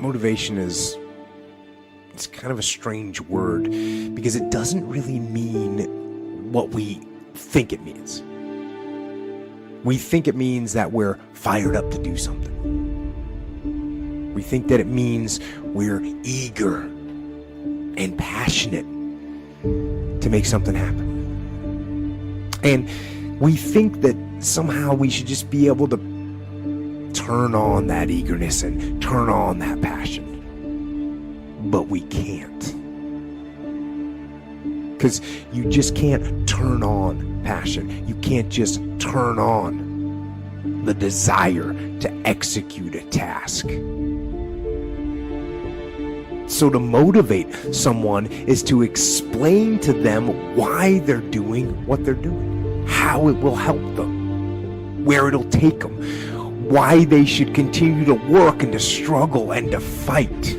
motivation it's kind of a strange word because it doesn't really mean what we think it means. We think it means that we're fired up to do something. We think that it means we're eager and passionate to make something happen. And we think that somehow we should just be able to turn on that eagerness and turn on that passion. But we can't. Because you just can't turn on passion. You can't just turn on the desire to execute a task. So to motivate someone is to explain to them why they're doing what they're doing, how it will help them, where it'll take them, why they should continue to work and to struggle and to fight,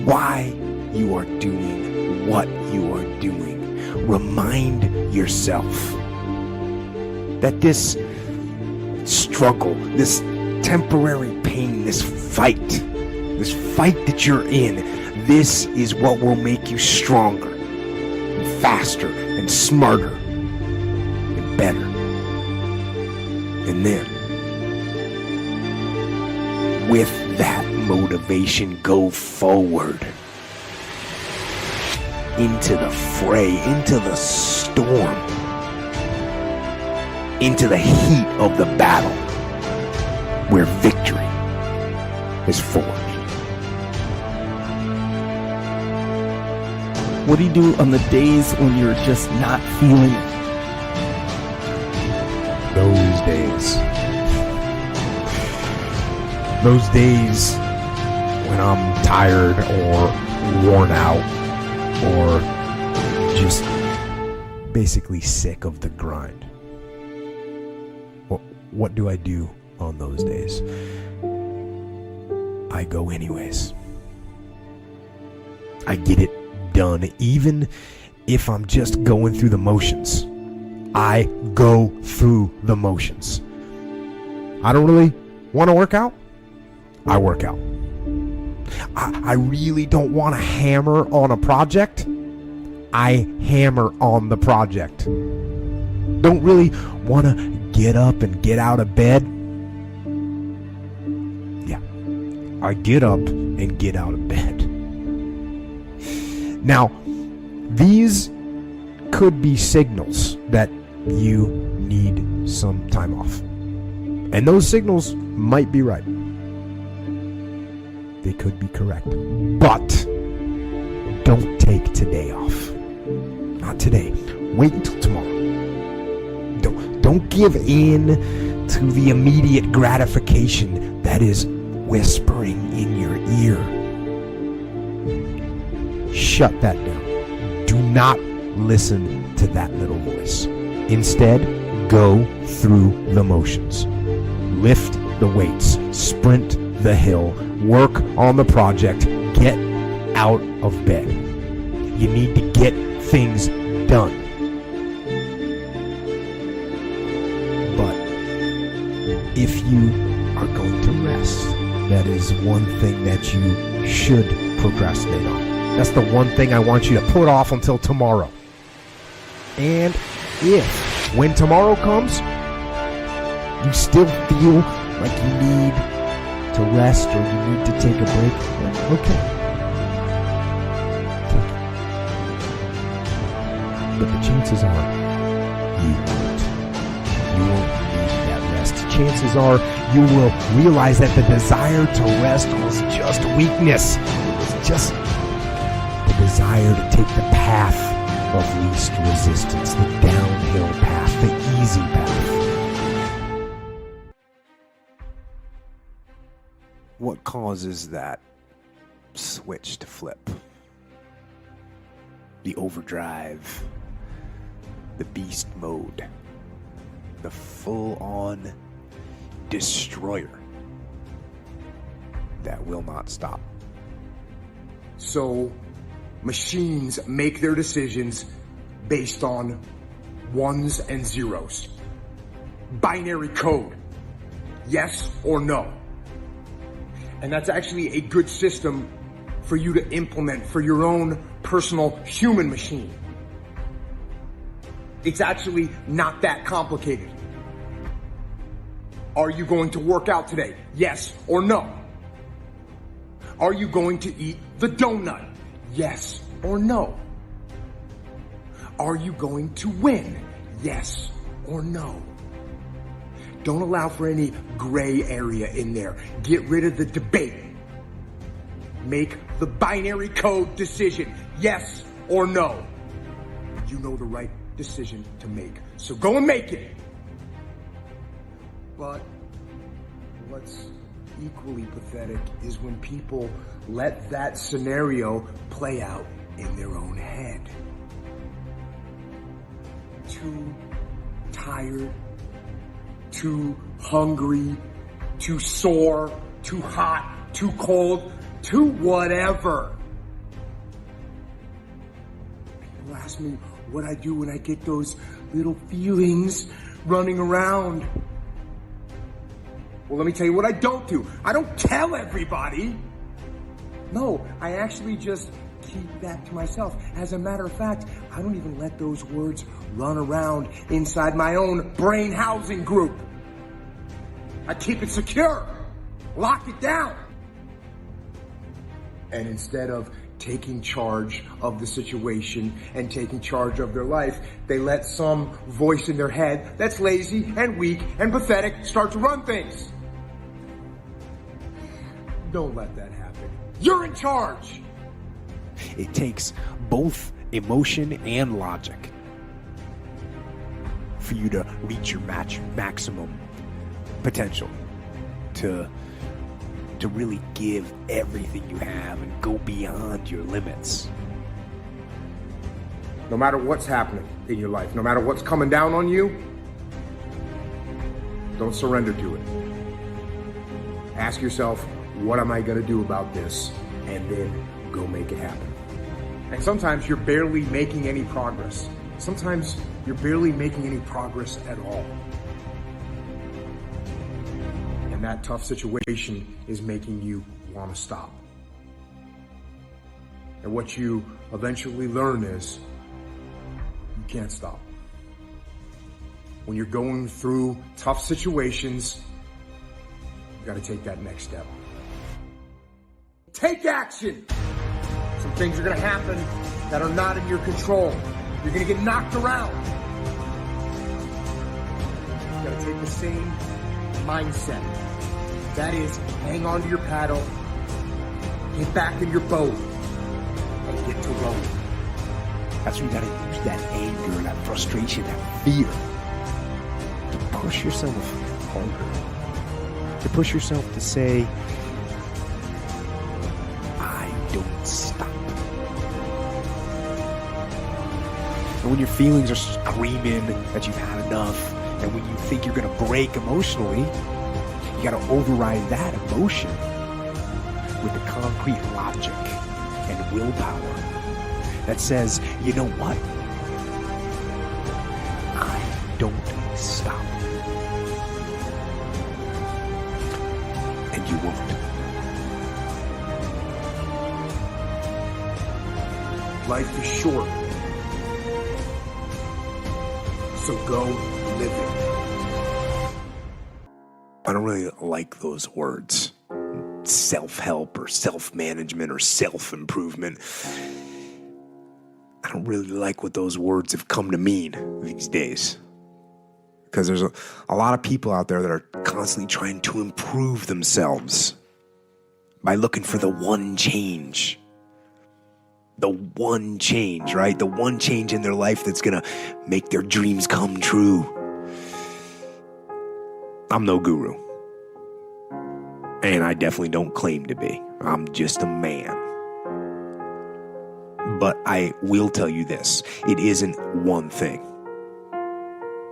why you are doing what you are doing. Remind yourself that this struggle, this temporary pain, this fight that you're in, this is what will make you stronger, and faster, and smarter, and better. And then, with that motivation, go forward into the fray, into the storm, into the heat of the battle, where victory is forged. What do you do on the days when you're just not feeling it? Those days when I'm tired or worn out or just basically sick of the grind. What do I do on those days? I go anyways. I get it done, even if I'm just going through the motions. I go through the motions. I don't really want to work out. I work out. I really don't want to hammer on a project. I hammer on the project. Don't really want to get up and get out of bed. Yeah, I get up and get out of bed. Now, these could be signals that you need some time off. And those signals might be right. They could be correct. But don't take today off. Not today. Wait until tomorrow. Don't give in to the immediate gratification that is whispering in your ear. Shut that down. Do not listen to that little voice. Instead, go through the motions. Lift the weights. Sprint the hill. Work on the project. Get out of bed. You need to get things done. But if you are going to rest, that is one thing that you should procrastinate on. That's the one thing I want you to put off until tomorrow. And if, when tomorrow comes, you still feel like you need to rest or you need to take a break, okay. Take it. But the chances are you won't. You won't need that rest. Chances are you will realize that the desire to rest was just weakness. It was just the desire to take the path of least resistance, the downhill path, the easy path. What causes that switch to flip? The overdrive, the beast mode, the full-on destroyer that will not stop. So, machines make their decisions based on ones and zeros. Binary code. Yes or no. And that's actually a good system for you to implement for your own personal human machine. It's actually not that complicated. Are you going to work out today? Yes or no? Are you going to eat the donut? Yes or no? Are you going to win? Yes or no? Don't allow for any gray area in there. Get rid of the debate. Make the binary code decision. Yes or no. You know the right decision to make. So go and make it. But what's equally pathetic is when people let that scenario play out in their own head. Too tired, too hungry, too sore, too hot, too cold, too whatever. People ask me what I do when I get those little feelings running around. Well, let me tell you what I don't do. I don't tell everybody. No, I actually just keep that to myself. As a matter of fact, I don't even let those words run around inside my own brain housing group. I keep it secure. Lock it down. And instead of taking charge of the situation and taking charge of their life, they let some voice in their head that's lazy and weak and pathetic start to run things. Don't let that happen. You're in charge. It takes both emotion and logic for you to reach your maximum potential, to really give everything you have and go beyond your limits. No matter what's happening in your life, no matter what's coming down on you, don't surrender to it. Ask yourself, what am I going to do about this? And then go make it happen. And sometimes you're barely making any progress. Sometimes you're barely making any progress at all. And that tough situation is making you want to stop. And what you eventually learn is you can't stop. When you're going through tough situations, you got to take that next step. Take action! Some things are going to happen that are not in your control. You're going to get knocked around. You got to take the same mindset. That is, hang on to your paddle, get back in your boat, and get to rowing. That's when you gotta use that anger, that frustration, that fear to push yourself harder. To push yourself to say, I don't stop. And when your feelings are screaming that you've had enough, and when you think you're gonna break emotionally, you gotta override that emotion with the concrete logic and willpower that says, you know what? I don't stop. And you won't. Life is short. So go live it. I don't really like those words. Self-help or self-management or self-improvement. I don't really like what those words have come to mean these days. Because there's a lot of people out there that are constantly trying to improve themselves by looking for the one change. The one change, right? The one change in their life that's going to make their dreams come true. I'm no guru. And I definitely don't claim to be. I'm just a man. But I will tell you this. It isn't one thing.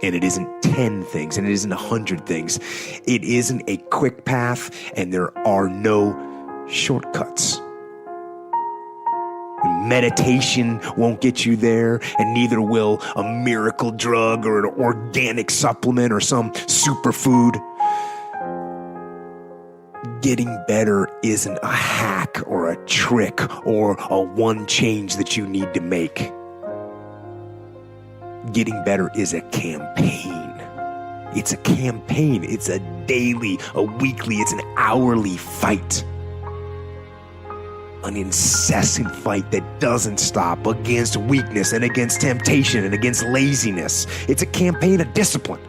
And it isn't 10 things. And it isn't 100 things. It isn't a quick path. And there are no shortcuts. Meditation won't get you there, and neither will a miracle drug or an organic supplement or some superfood. Getting better isn't a hack or a trick or a one change that you need to make. Getting better is a campaign. It's a campaign. It's a daily, a weekly, it's an hourly fight. An incessant fight that doesn't stop against weakness and against temptation and against laziness. It's a campaign of discipline.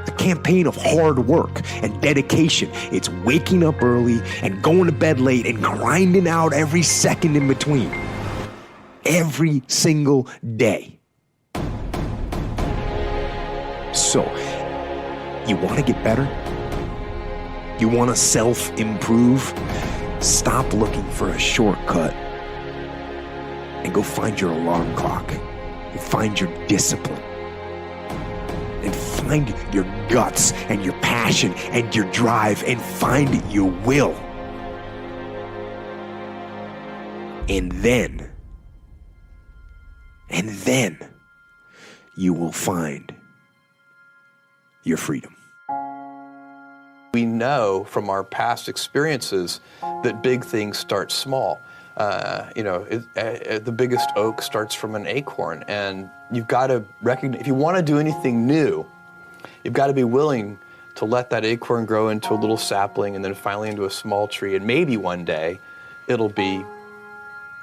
It's a campaign of hard work and dedication. It's waking up early and going to bed late and grinding out every second in between. Every single day. So, you want to get better? You want to self-improve? Stop looking for a shortcut and go find your alarm clock and find your discipline and find your guts and your passion and your drive and find your will. And then you will find your freedom. We know from our past experiences that big things start small. The biggest oak starts from an acorn, and you've got to recognize, if you want to do anything new, you've got to be willing to let that acorn grow into a little sapling and then finally into a small tree, and maybe one day it'll be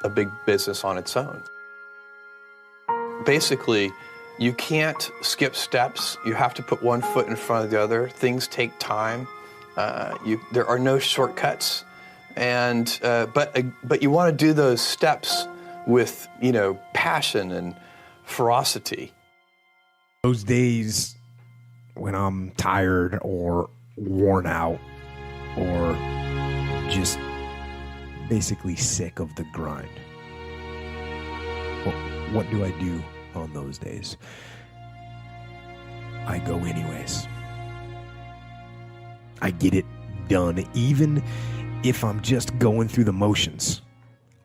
a big business on its own. Basically, you can't skip steps. You have to put one foot in front of the other. Things take time. There are no shortcuts, but you want to do those steps with passion and ferocity. Those days when I'm tired or worn out or just basically sick of the grind. Well, what do I do on those days? I go anyways. I get it done, even if I'm just going through the motions.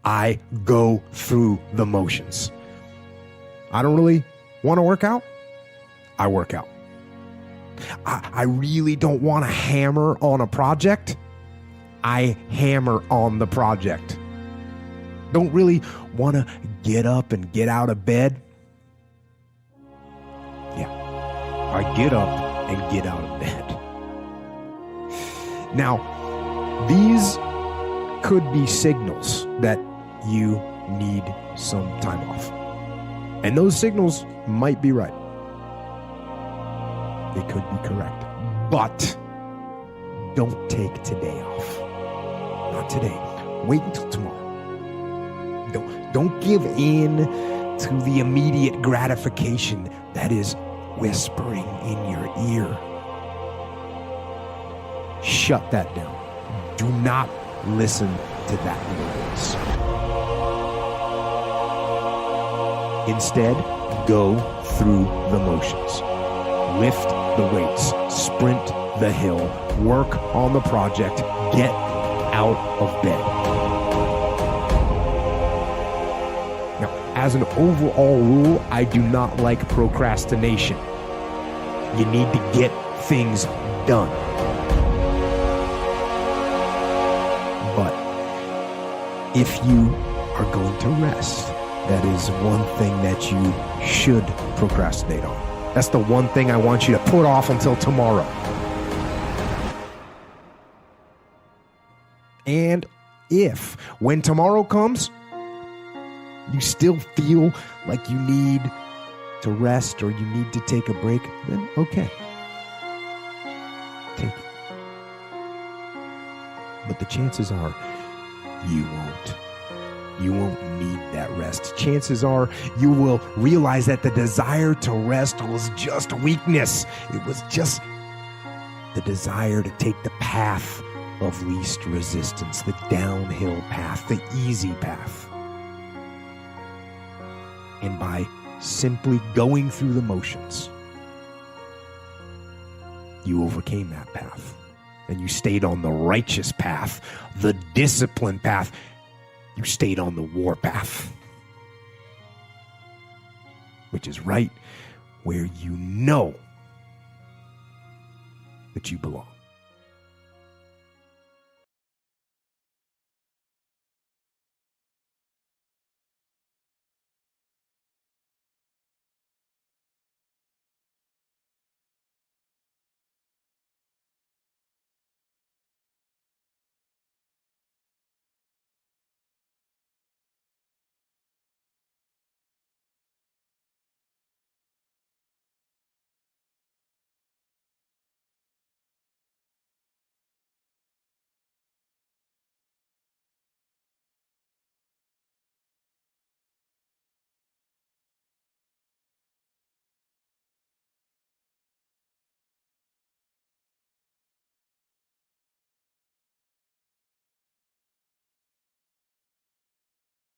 I go through the motions. I don't really want to work out. I work out. I really don't want to hammer on a project. I hammer on the project. Don't really want to get up and get out of bed. Yeah, I get up and get out of bed. Now, these could be signals that you need some time off. And those signals might be right. They could be correct. But don't take today off. Not today. Wait until tomorrow. Don't give in to the immediate gratification that is whispering in your ear. Shut that down. Do not listen to that voice. Instead, go through the motions. Lift the weights, sprint the hill, work on the project, get out of bed. Now, as an overall rule, I do not like procrastination. You need to get things done. But if you are going to rest, that is one thing that you should procrastinate on. That's the one thing I want you to put off until tomorrow. And if, when tomorrow comes, you still feel like you need to rest or you need to take a break, then okay. Take it. But the chances are you won't. You won't need that rest. Chances are you will realize that the desire to rest was just weakness. It was just the desire to take the path of least resistance, the downhill path, the easy path. And by simply going through the motions, you overcame that path. And you stayed on the righteous path, the discipline path. You stayed on the war path, which is right where you know that you belong.